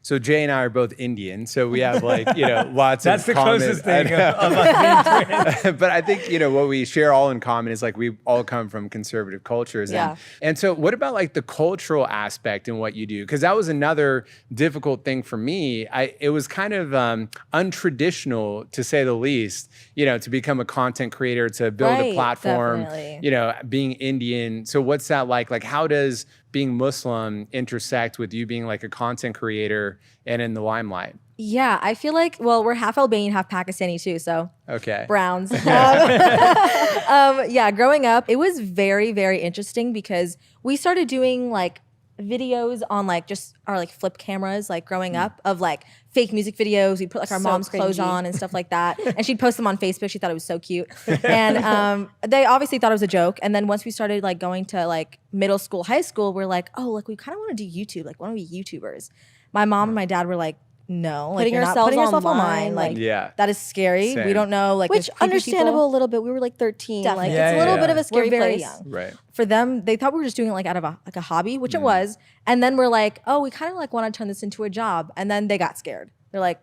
So Jay and I are both Indian, so we have lots That's of the common. closest thing of us being twins. But I think, what we share all in common is we all come from conservative cultures. Yeah. And so what about the cultural aspect in what you do? Because that was another difficult thing for me. It was kind of untraditional, to say the least, to become a content creator, to build a Right, platform, definitely. being Indian. So what's that like? Like, how does being Muslim intersect with you being a content creator and in the limelight? Yeah, I feel like, well, we're half Albanian, half Pakistani too, so Okay. Browns. Yeah, growing up, it was very, very interesting because we started doing videos on just our flip cameras growing up of fake music videos. We'd put our So mom's clothes cringy. on and stuff like that. And she'd post them on Facebook. She thought it was so cute. And they obviously thought it was a joke. And then once we started going to middle school, high school, we're like, oh, we kind of want to do YouTube. Why don't we be YouTubers? My mom and my dad were like, no, Putting you're not ourselves putting yourself online, online. Yeah. That is scary. Same. We don't know Which there's creepy understandable people. a little bit. We were 13. Definitely. It's a little bit of a scary We're very place. young. Right. For them, they thought we were just doing it out of a hobby, which it was. And then we're like, oh, we kind of want to turn this into a job. And then they got scared. They're like,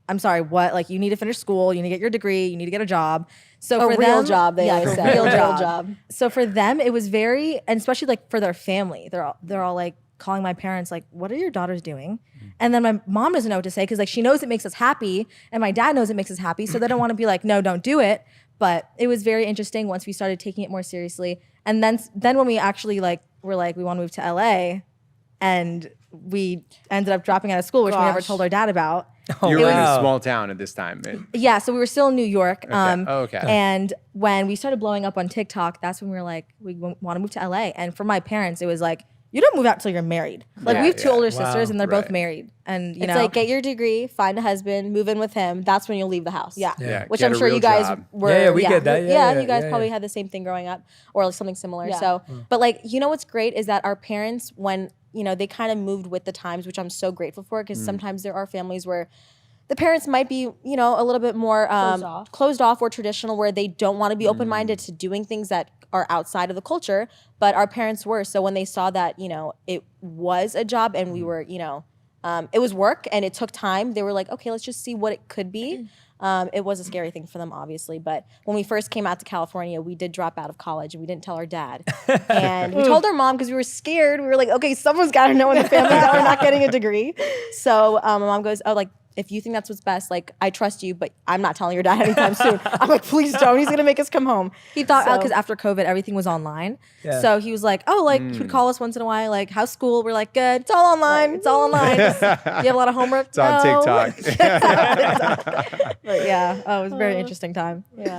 I'm sorry, what? You need to finish school. You need to get your degree. You need to get a job. So A for real them, job, they always say. real A real job. job. So for them, it was very, and especially for their family, they're all calling my parents what are your daughters doing? And then my mom doesn't know what to say because she knows it makes us happy, and my dad knows it makes us happy. So they don't want to be no, don't do it. But it was very interesting once we started taking it more seriously. And then when we actually were we want to move to LA, and we ended up dropping out of school, which we never Gosh. told our dad about. You were in a wow. small town at this time. Yeah, so we were still in New York. Okay. And when we started blowing up on TikTok, that's when we were we want to move to LA. And for my parents, it was you don't move out till you're married. We have two older sisters, and they're both Right. married. And It's get your degree, find a husband, move in with him. That's when you'll leave the house. Yeah. Yeah, Which get I'm a sure real you guys job. were. Yeah, we get that. Yeah, you guys yeah, probably yeah. had the same thing growing up or something similar. Yeah. So, but what's great is that our parents, when, they kind of moved with the times, which I'm so grateful for, because sometimes there are families where the parents might be, a little bit more closed off or traditional, where they don't want to be open-minded to doing things that are outside of the culture, but our parents were. So when they saw that, it was a job and we were, it was work and it took time, they were like, okay, let's just see what it could be. It was a scary thing for them, obviously. But when we first came out to California, we did drop out of college and we didn't tell our dad. And we told our mom because we were scared. We were like, okay, someone's got to know in the family that we're not getting a degree. So my mom goes, oh, if you think that's what's best, I trust you, but I'm not telling your dad anytime soon. I'm like, please don't. He's going to make us come home. he thought, So- because after COVID, everything was online. Yeah. So he was like, oh, he would call us once in a while, how's school? We're like, good. It's all online. It's all online. You have a lot of homework? It's on No. TikTok. But yeah, it was a very interesting time. Yeah.